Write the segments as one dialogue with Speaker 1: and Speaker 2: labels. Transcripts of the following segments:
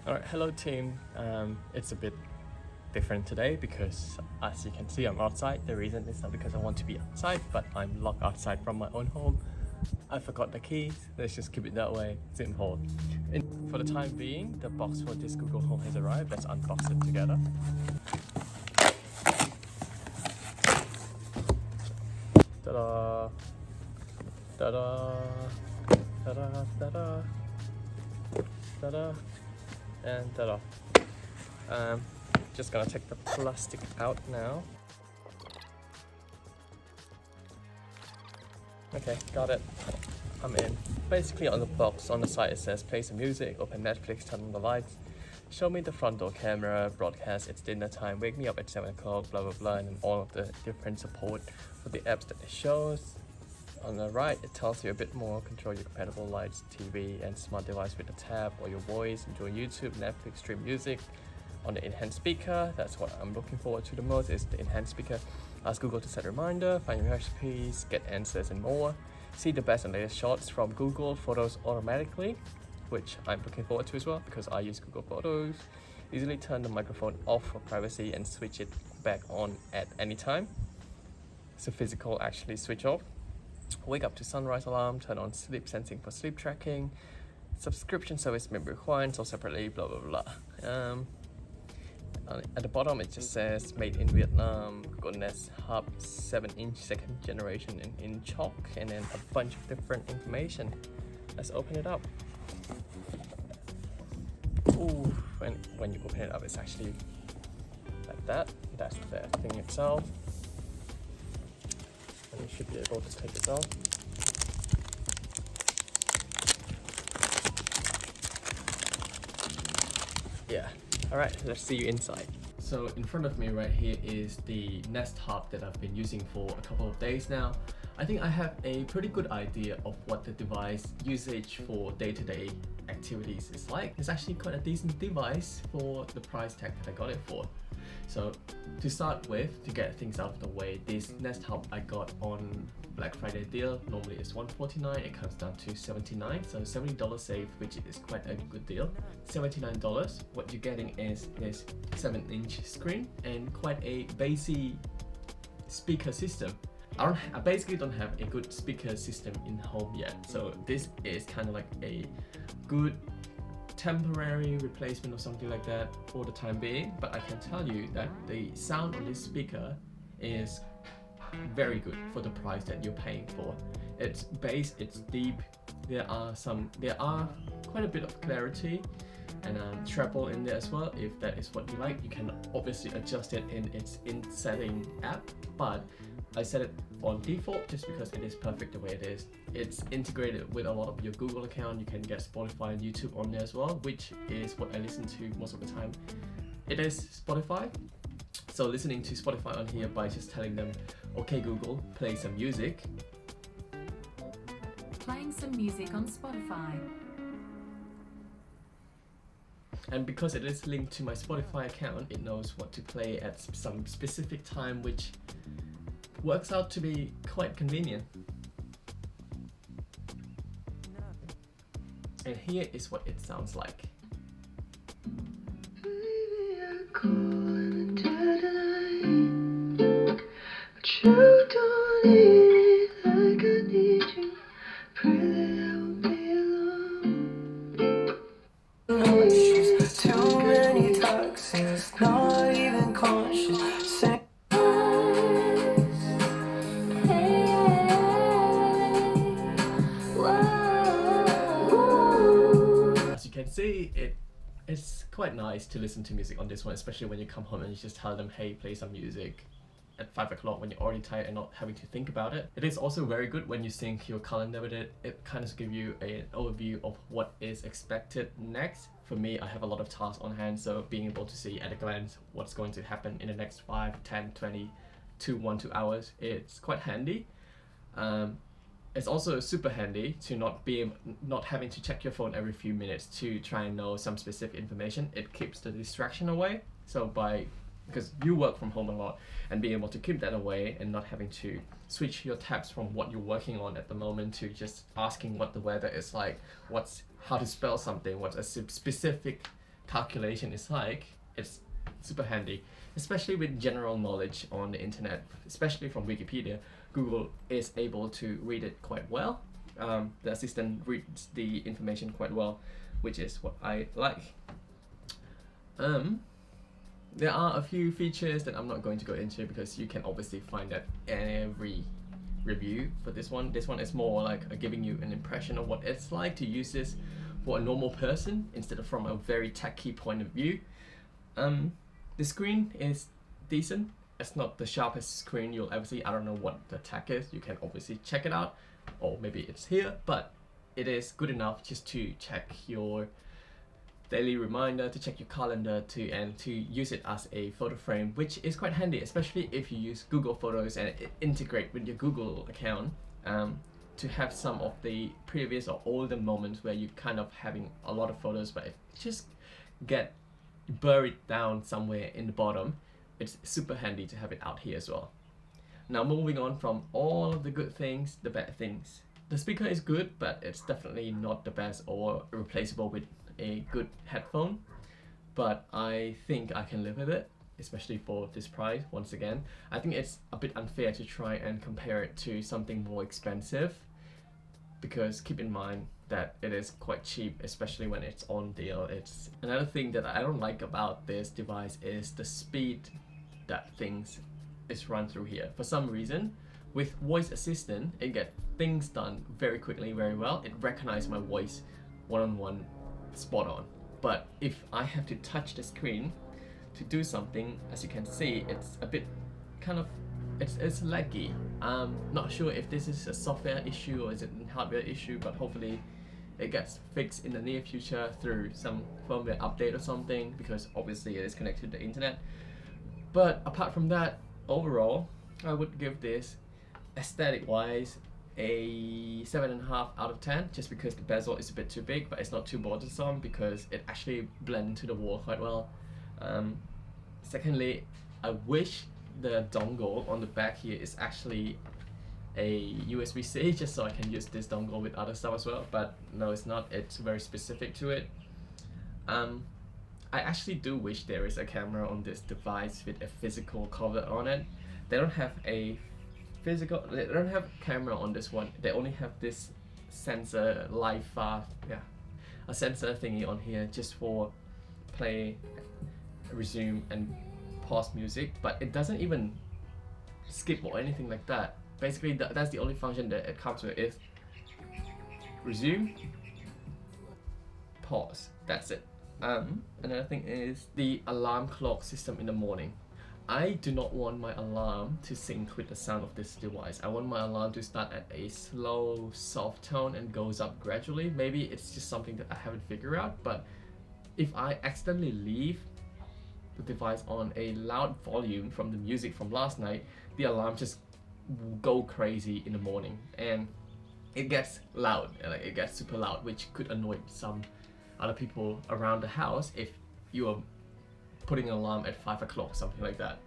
Speaker 1: Alright, hello team. It's a bit different today because as you can see I'm outside. The reason is not because I want to be outside, but I'm locked outside from my own home. I forgot the keys. Let's just keep it that way. Simple. And for the time being, the box for this Google Home has arrived. Let's unbox it together. Ta-da! Ta-da! Ta-da! Ta-da! Ta-da! And ta-da! Just gonna take the plastic out now. Okay, got it. I'm in. Basically on the box on the side it says play some music, open Netflix, turn on the lights, show me the front door camera, broadcast it's dinner time, wake me up at 7 o'clock, blah blah blah, and then all of the different support for the apps that it shows. On the right it tells you a bit more, control your compatible lights, TV and smart device with a tab, or your voice, enjoy YouTube, Netflix, stream music. On the enhanced speaker, that's what I'm looking forward to the most, is the enhanced speaker. Ask Google to set a reminder, find your recipes, get answers and more. See the best and latest shots from Google Photos automatically, which I'm looking forward to as well because I use Google Photos. Easily turn the microphone off for privacy and switch it back on at any time. So physical actually switch off. Wake up to sunrise alarm, turn on sleep sensing for sleep tracking. Subscription service may be required, so separately, blah blah blah. At the bottom it just says made in Vietnam, Google Nest Hub 7-inch second generation in chalk, and then a bunch of different information. Let's open it up. Ooh, when you open it up it's actually like that. That's the thing itself. And you should be able to take it off. Yeah. Alright, let's see you inside. So in front of me right here is the Nest Hub that I've been using for a couple of days now. I think I have a pretty good idea of what the device usage for day-to-day activities is like. It's actually quite a decent device for the price tag that I got it for. So to start with, to get things out of the way, this Nest Hub I got on Black Friday deal. Normally it's $149, it comes down to $79, so $70 save, which is quite a good deal. $79, what you're getting is this 7-inch screen and quite a bassy speaker system. I basically don't have a good speaker system in home yet, so this is kind of like a good temporary replacement or something like that for the time being, but I can tell you that the sound on this speaker is very good for the price that you're paying for. It's bass, it's deep, there are quite a bit of clarity and treble in there as well. If that is what you like, you can obviously adjust it in its setting app, but I set it on default just because it is perfect the way it is. It's integrated with a lot of your Google account. You can get Spotify and YouTube on there as well, which is what I listen to most of the time. It is Spotify. So listening to Spotify on here by just telling them, okay Google, play some music.
Speaker 2: Playing some music on Spotify.
Speaker 1: And because it is linked to my Spotify account, it knows what to play at some specific time, which works out to be quite convenient. And here is what it sounds like.
Speaker 3: Too many toxins, not even conscious.
Speaker 1: As you can see, it's quite nice to listen to music on this one, especially when you come home and you just tell them, hey, play some music at 5 o'clock when you're already tired and not having to think about it. It is also very good when you sync your calendar with it. It kind of gives you an overview of what is expected next. For me, I have a lot of tasks on hand, so being able to see at a glance what's going to happen in the next 5, 10, 20 to 1 2 hours, it's quite handy. It's also super handy to not having to check your phone every few minutes to try and know some specific information. It keeps the distraction away. So because you work from home a lot, and being able to keep that away and not having to switch your tabs from what you're working on at the moment to just asking what the weather is like, how to spell something, what's a specific calculation is like, it's super handy, especially with general knowledge on the internet, especially from Wikipedia. Google is able to read it quite well. The assistant reads the information quite well, which is what I like. There are a few features that I'm not going to go into because you can obviously find that in every review for this one. This one is more like giving you an impression of what it's like to use this for a normal person instead of from a very techy point of view. The screen is decent. It's not the sharpest screen you'll ever see. I don't know what the tech is. You can obviously check it out, or maybe it's here, but it is good enough just to check your daily reminder, to check your calendar, and to use it as a photo frame, which is quite handy, especially if you use Google Photos and integrate with your Google account, to have some of the previous or older moments where you kind of having a lot of photos, but it just get buried down somewhere in the bottom. It's super handy to have it out here as well. Now moving on from all of the good things, the bad things. The speaker is good, but it's definitely not the best or replaceable with a good headphone. But I think I can live with it, especially for this price. Once again, I think it's a bit unfair to try and compare it to something more expensive, because keep in mind that it is quite cheap, especially when it's on deal. It's another thing that I don't like about this device is the speed that things is run through here. For some reason, with voice assistant, it gets things done very quickly, very well. It recognizes my voice one-on-one, spot on. But if I have to touch the screen to do something, as you can see, it's a bit kind of, it's laggy. I'm not sure if this is a software issue or is it a hardware issue, but hopefully it gets fixed in the near future through some firmware update or something, because obviously it is connected to the internet. But apart from that, overall, I would give this, aesthetic wise, a 7.5 out of 10, just because the bezel is a bit too big, but it's not too bothersome because it actually blends into the wall quite well. Secondly, I wish the dongle on the back here is actually a USB-C, just so I can use this dongle with other stuff as well, but no, it's not. It's very specific to it. I actually do wish there is a camera on this device with a physical cover on it. They don't have a camera on this one. They only have this sensor, a sensor thingy on here just for play, resume, and pause music, but it doesn't even skip or anything like that. Basically, that's the only function that it comes with, is resume, pause. That's it. Another thing is the alarm clock system in the morning. I do not want my alarm to sync with the sound of this device. I want my alarm to start at a slow, soft tone and goes up gradually. Maybe it's just something that I haven't figured out, but if I accidentally leave the device on a loud volume from the music from last night, the alarm just go crazy in the morning, and it gets loud, like it gets super loud, which could annoy some other people around the house if you are putting an alarm at 5 o'clock, something like that.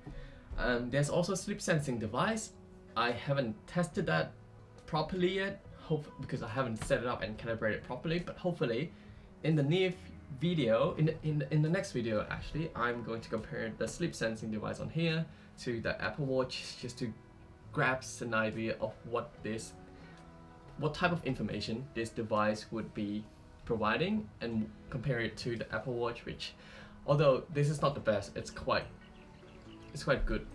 Speaker 1: There's also a sleep sensing device. I haven't tested that properly yet, because I haven't set it up and calibrated properly, but hopefully in the near video, in the next video actually, I'm going to compare the sleep sensing device on here to the Apple Watch, just to grasp an idea of what type of information this device would be providing, and compare it to the Apple Watch, which, although this is not the best, it's quite good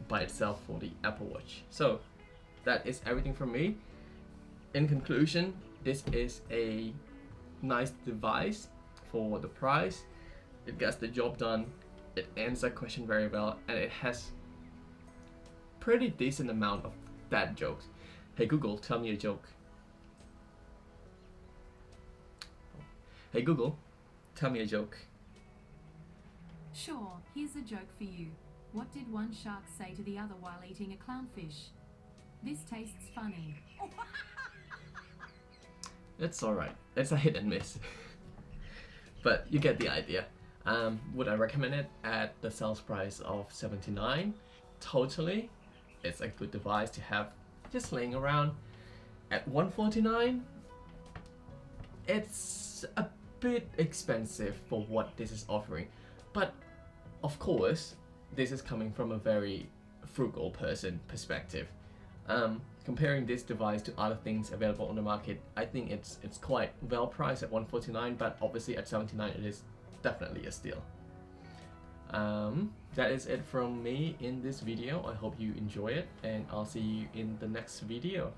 Speaker 1: by itself for the Apple Watch. So that is everything from me. In conclusion, this is a nice device for the price. It gets the job done, it answers question very well, and it has pretty decent amount of dad jokes. Hey Google, tell me a joke. Hey Google, tell me a joke.
Speaker 2: Sure, here's a joke for you. What did one shark say to the other while eating a clownfish? This tastes funny.
Speaker 1: It's alright. It's a hit and miss. But you get the idea. Would I recommend it at the sales price of $79? Totally. It's a good device to have just laying around. At $149, it's a bit expensive for what this is offering, but of course this is coming from a very frugal person perspective. Comparing this device to other things available on the market, I think it's quite well priced at $149, but obviously at $79 it is definitely a steal. That is it from me in this video. I hope you enjoy it, and I'll see you in the next video.